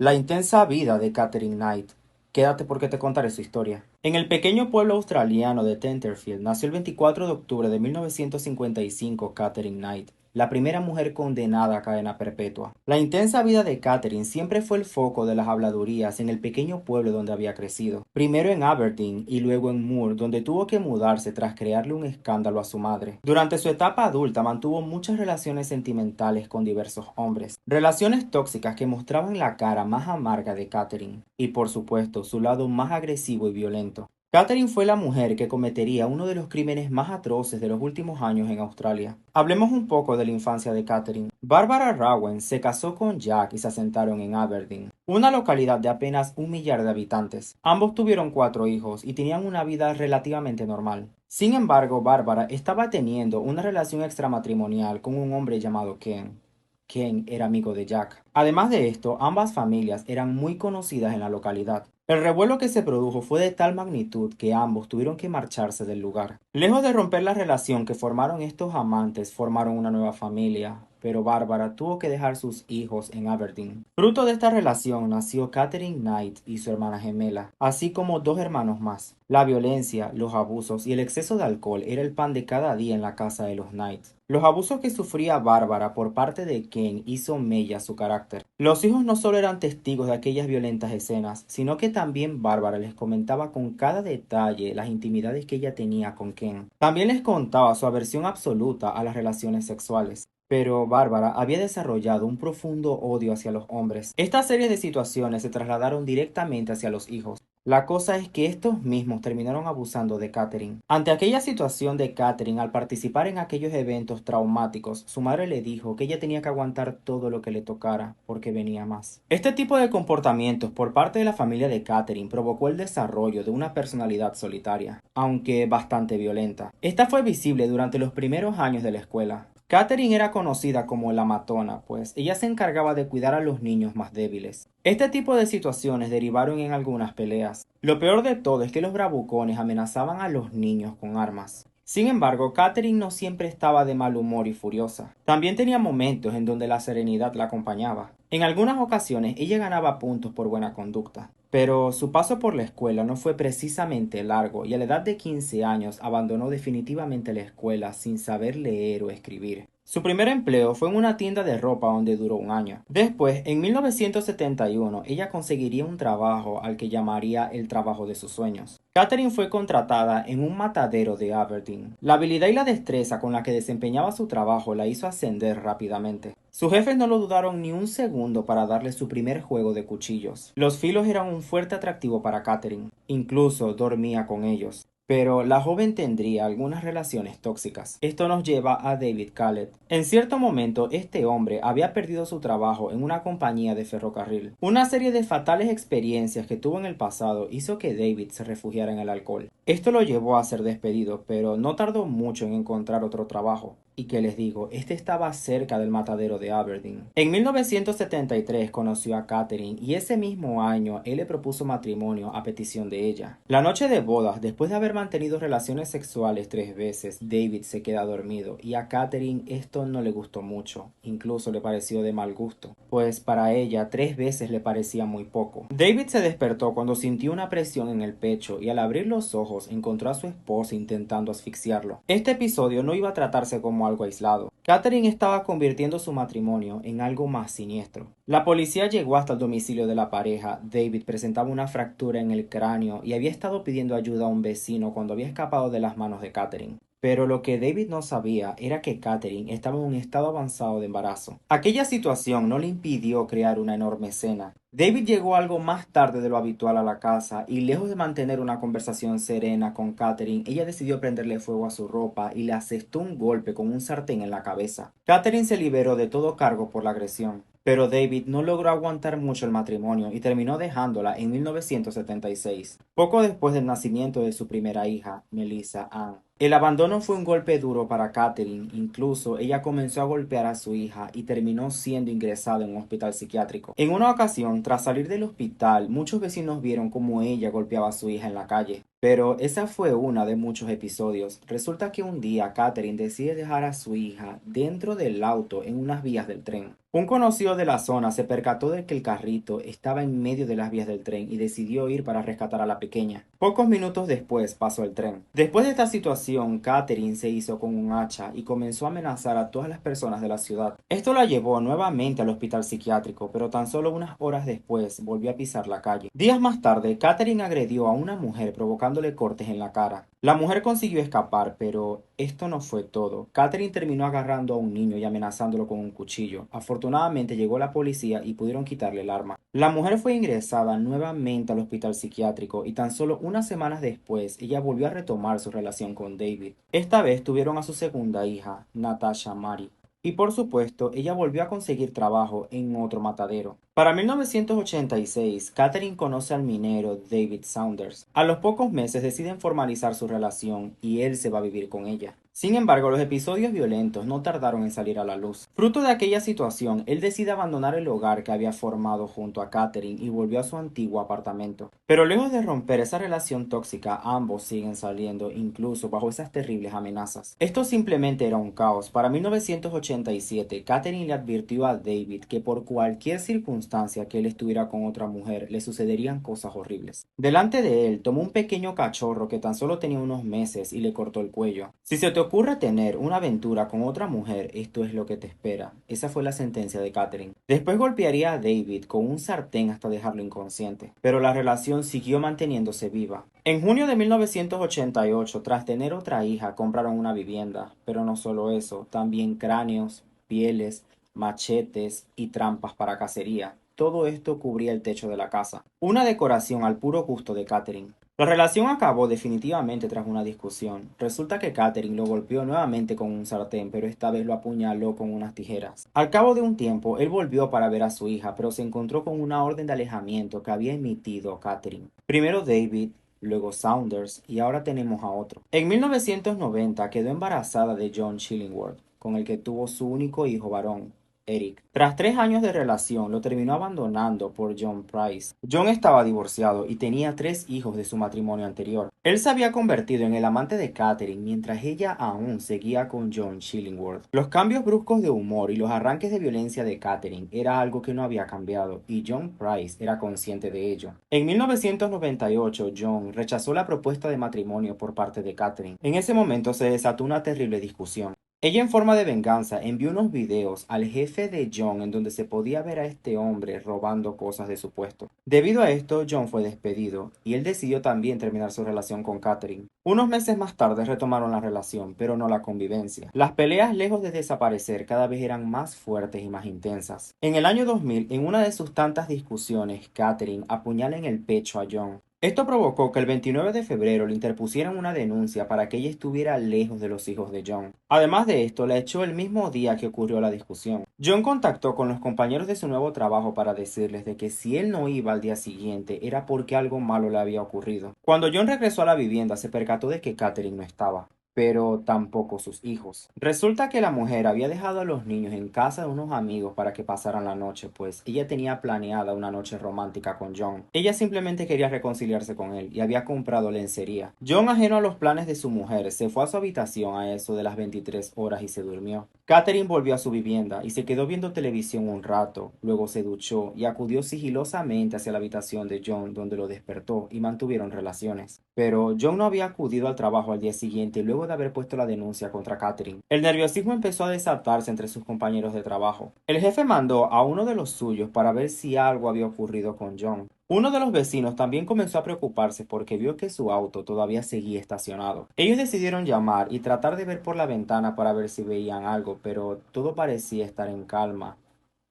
La intensa vida de Catherine Knight. Quédate porque te contaré su historia. En el pequeño pueblo australiano de Tenterfield nació el 24 de octubre de 1955 Catherine Knight, la primera mujer condenada a cadena perpetua. La intensa vida de Catherine siempre fue el foco de las habladurías en el pequeño pueblo donde había crecido. Primero en Aberdeen y luego en Moore, donde tuvo que mudarse tras crearle un escándalo a su madre. Durante su etapa adulta mantuvo muchas relaciones sentimentales con diversos hombres. Relaciones tóxicas que mostraban la cara más amarga de Catherine y, por supuesto, su lado más agresivo y violento. Catherine fue la mujer que cometería uno de los crímenes más atroces de los últimos años en Australia. Hablemos un poco de la infancia de Catherine. Barbara Rowan se casó con Jack y se asentaron en Aberdeen, una localidad de apenas 1 millar de habitantes. Ambos tuvieron 4 hijos y tenían una vida relativamente normal. Sin embargo, Barbara estaba teniendo una relación extramatrimonial con un hombre llamado Ken. Ken era amigo de Jack. Además de esto, ambas familias eran muy conocidas en la localidad. El revuelo que se produjo fue de tal magnitud que ambos tuvieron que marcharse del lugar. Lejos de romper la relación que formaron estos amantes, formaron una nueva familia, pero Bárbara tuvo que dejar sus hijos en Aberdeen. Fruto de esta relación nació Catherine Knight y su hermana gemela, así como 2 hermanos más. La violencia, los abusos y el exceso de alcohol era el pan de cada día en la casa de los Knights. Los abusos que sufría Bárbara por parte de Ken hizo mella su carácter. Los hijos no solo eran testigos de aquellas violentas escenas, sino que también Bárbara les comentaba con cada detalle las intimidades que ella tenía con Ken. También les contaba su aversión absoluta a las relaciones sexuales. Pero Bárbara había desarrollado un profundo odio hacia los hombres. Esta serie de situaciones se trasladaron directamente hacia los hijos. La cosa es que estos mismos terminaron abusando de Catherine. Ante aquella situación de Catherine, al participar en aquellos eventos traumáticos, su madre le dijo que ella tenía que aguantar todo lo que le tocara, porque venía más. Este tipo de comportamientos por parte de la familia de Catherine provocó el desarrollo de una personalidad solitaria, aunque bastante violenta. Esta fue visible durante los primeros años de la escuela. Catherine era conocida como la matona, pues ella se encargaba de cuidar a los niños más débiles. Este tipo de situaciones derivaron en algunas peleas. Lo peor de todo es que los bravucones amenazaban a los niños con armas. Sin embargo, Catherine no siempre estaba de mal humor y furiosa. También tenía momentos en donde la serenidad la acompañaba. En algunas ocasiones ella ganaba puntos por buena conducta. Pero su paso por la escuela no fue precisamente largo y a la edad de 15 años abandonó definitivamente la escuela sin saber leer o escribir. Su primer empleo fue en una tienda de ropa donde duró un año. Después, en 1971, ella conseguiría un trabajo al que llamaría el trabajo de sus sueños. Catherine fue contratada en un matadero de Aberdeen. La habilidad y la destreza con la que desempeñaba su trabajo la hizo ascender rápidamente. Sus jefes no lo dudaron ni un segundo para darle su primer juego de cuchillos. Los filos eran un fuerte atractivo para Catherine. Incluso dormía con ellos. Pero la joven tendría algunas relaciones tóxicas. Esto nos lleva a David Catlett. En cierto momento, este hombre había perdido su trabajo en una compañía de ferrocarril. Una serie de fatales experiencias que tuvo en el pasado hizo que David se refugiara en el alcohol. Esto lo llevó a ser despedido, pero no tardó mucho en encontrar otro trabajo. Y que les digo, este estaba cerca del matadero de Aberdeen. En 1973 conoció a Catherine y ese mismo año él le propuso matrimonio a petición de ella. La noche de bodas, después de haber mantenido relaciones sexuales 3 veces, David se queda dormido y a Catherine esto no le gustó mucho, incluso le pareció de mal gusto, pues para ella 3 veces le parecía muy poco. David se despertó cuando sintió una presión en el pecho y al abrir los ojos encontró a su esposa intentando asfixiarlo. Este episodio no iba a tratarse como algo aislado. Catherine estaba convirtiendo su matrimonio en algo más siniestro. La policía llegó hasta el domicilio de la pareja. David presentaba una fractura en el cráneo y había estado pidiendo ayuda a un vecino cuando había escapado de las manos de Catherine. Pero lo que David no sabía era que Catherine estaba en un estado avanzado de embarazo. Aquella situación no le impidió crear una enorme escena. David llegó algo más tarde de lo habitual a la casa y lejos de mantener una conversación serena con Catherine, ella decidió prenderle fuego a su ropa y le asestó un golpe con un sartén en la cabeza. Catherine se liberó de todo cargo por la agresión. Pero David no logró aguantar mucho el matrimonio y terminó dejándola en 1976, poco después del nacimiento de su primera hija, Melissa Ann. El abandono fue un golpe duro para Catherine, incluso ella comenzó a golpear a su hija y terminó siendo ingresada en un hospital psiquiátrico. En una ocasión, tras salir del hospital, muchos vecinos vieron cómo ella golpeaba a su hija en la calle. Pero esa fue una de muchos episodios. Resulta que un día Catherine decide dejar a su hija dentro del auto en unas vías del tren. Un conocido de la zona se percató de que el carrito estaba en medio de las vías del tren y decidió ir para rescatar a la pequeña. Pocos minutos después pasó el tren. Después de esta situación, Catherine se hizo con un hacha y comenzó a amenazar a todas las personas de la ciudad. Esto la llevó nuevamente al hospital psiquiátrico, pero tan solo unas horas después volvió a pisar la calle. Días más tarde, Catherine agredió a una mujer provocándole cortes en la cara. La mujer consiguió escapar, pero esto no fue todo. Catherine terminó agarrando a un niño y amenazándolo con un cuchillo. Afortunadamente llegó la policía y pudieron quitarle el arma. La mujer fue ingresada nuevamente al hospital psiquiátrico y tan solo unas semanas después ella volvió a retomar su relación con David. Esta vez tuvieron a su segunda hija, Natasha Mary. Y por supuesto, ella volvió a conseguir trabajo en otro matadero. Para 1986, Catherine conoce al minero David Saunders. A los pocos meses deciden formalizar su relación y él se va a vivir con ella. Sin embargo, los episodios violentos no tardaron en salir a la luz. Fruto de aquella situación, él decide abandonar el hogar que había formado junto a Catherine y volvió a su antiguo apartamento. Pero lejos de romper esa relación tóxica, ambos siguen saliendo, incluso bajo esas terribles amenazas. Esto simplemente era un caos. Para 1987, Catherine le advirtió a David que por cualquier circunstancia que él estuviera con otra mujer, le sucederían cosas horribles. Delante de él, tomó un pequeño cachorro que tan solo tenía unos meses y le cortó el cuello. Si se te ocurre tener una aventura con otra mujer, esto es lo que te espera. Esa fue la sentencia de Catherine. Después golpearía a David con un sartén hasta dejarlo inconsciente, pero la relación siguió manteniéndose viva. En junio de 1988, tras tener otra hija, compraron una vivienda, pero no solo eso, también cráneos, pieles, machetes y trampas para cacería. Todo esto cubría el techo de la casa. Una decoración al puro gusto de Catherine. La relación acabó definitivamente tras una discusión. Resulta que Catherine lo golpeó nuevamente con un sartén, pero esta vez lo apuñaló con unas tijeras. Al cabo de un tiempo, él volvió para ver a su hija, pero se encontró con una orden de alejamiento que había emitido Catherine. Primero David, luego Saunders y ahora tenemos a otro. En 1990 quedó embarazada de John Chillingworth, con el que tuvo su único hijo varón, Eric. Tras 3 años de relación, lo terminó abandonando por John Price. John estaba divorciado y tenía 3 hijos de su matrimonio anterior. Él se había convertido en el amante de Catherine mientras ella aún seguía con John Chillingworth. Los cambios bruscos de humor y los arranques de violencia de Catherine era algo que no había cambiado y John Price era consciente de ello. En 1998, John rechazó la propuesta de matrimonio por parte de Catherine. En ese momento se desató una terrible discusión. Ella en forma de venganza envió unos videos al jefe de John en donde se podía ver a este hombre robando cosas de su puesto. Debido a esto, John fue despedido y él decidió también terminar su relación con Catherine. Unos meses más tarde retomaron la relación, pero no la convivencia. Las peleas, lejos de desaparecer, cada vez eran más fuertes y más intensas. En el año 2000, en una de sus tantas discusiones, Catherine apuñala en el pecho a John. Esto provocó que el 29 de febrero le interpusieran una denuncia para que ella estuviera lejos de los hijos de John. Además de esto, la echó el mismo día que ocurrió la discusión. John contactó con los compañeros de su nuevo trabajo para decirles de que si él no iba al día siguiente era porque algo malo le había ocurrido. Cuando John regresó a la vivienda se percató de que Catherine no estaba, pero tampoco sus hijos. Resulta que la mujer había dejado a los niños en casa de unos amigos para que pasaran la noche, pues ella tenía planeada una noche romántica con John. Ella simplemente quería reconciliarse con él y había comprado lencería. John, ajeno a los planes de su mujer, se fue a su habitación a eso de las 23 horas y se durmió. Catherine volvió a su vivienda y se quedó viendo televisión un rato, luego se duchó y acudió sigilosamente hacia la habitación de John donde lo despertó y mantuvieron relaciones. Pero John no había acudido al trabajo al día siguiente luego de haber puesto la denuncia contra Catherine. El nerviosismo empezó a desatarse entre sus compañeros de trabajo. El jefe mandó a uno de los suyos para ver si algo había ocurrido con John. Uno de los vecinos también comenzó a preocuparse porque vio que su auto todavía seguía estacionado. Ellos decidieron llamar y tratar de ver por la ventana para ver si veían algo, pero todo parecía estar en calma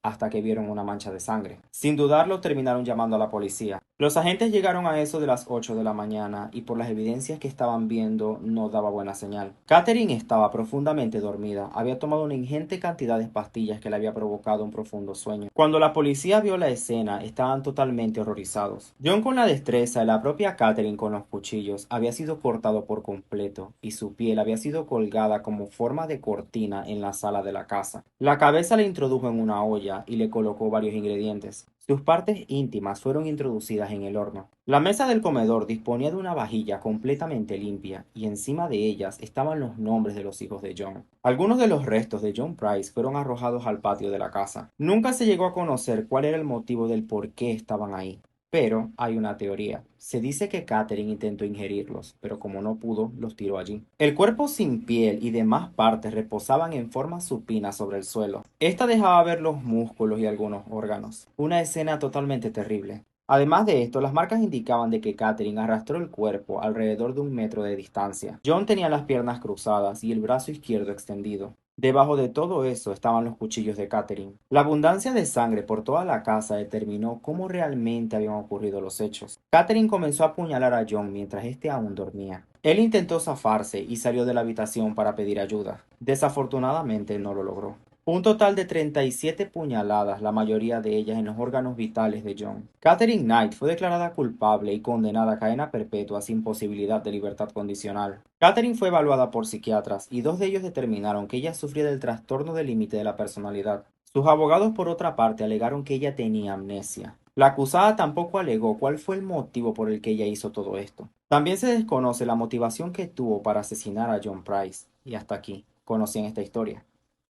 hasta que vieron una mancha de sangre. Sin dudarlo, terminaron llamando a la policía. Los agentes llegaron a eso de las 8 de la mañana y por las evidencias que estaban viendo no daba buena señal. Catherine estaba profundamente dormida, había tomado una ingente cantidad de pastillas que le había provocado un profundo sueño. Cuando la policía vio la escena, estaban totalmente horrorizados. John con la destreza y la propia Catherine con los cuchillos había sido cortado por completo y su piel había sido colgada como forma de cortina en la sala de la casa. La cabeza le introdujo en una olla olla y le colocó varios ingredientes. Sus partes íntimas fueron introducidas en el horno. La mesa del comedor disponía de una vajilla completamente limpia y encima de ellas estaban los nombres de los hijos de John. Algunos de los restos de John Price fueron arrojados al patio de la casa. Nunca se llegó a conocer cuál era el motivo del por qué estaban ahí. Pero hay una teoría. Se dice que Catherine intentó ingerirlos, pero como no pudo, los tiró allí. El cuerpo sin piel y demás partes reposaban en forma supina sobre el suelo. Esta dejaba ver los músculos y algunos órganos. Una escena totalmente terrible. Además de esto, las marcas indicaban de que Catherine arrastró el cuerpo alrededor de 1 metro de distancia. John tenía las piernas cruzadas y el brazo izquierdo extendido. Debajo de todo eso estaban los cuchillos de Catherine. La abundancia de sangre por toda la casa determinó cómo realmente habían ocurrido los hechos. Catherine comenzó a apuñalar a John mientras éste aún dormía. Él intentó zafarse y salió de la habitación para pedir ayuda. Desafortunadamente no lo logró. Un total de 37 puñaladas, la mayoría de ellas en los órganos vitales de John. Catherine Knight fue declarada culpable y condenada a cadena perpetua sin posibilidad de libertad condicional. Catherine fue evaluada por psiquiatras y 2 de ellos determinaron que ella sufría del trastorno del límite de la personalidad. Sus abogados, por otra parte, alegaron que ella tenía amnesia. La acusada tampoco alegó cuál fue el motivo por el que ella hizo todo esto. También se desconoce la motivación que tuvo para asesinar a John Price. Y hasta aquí, conocían esta historia.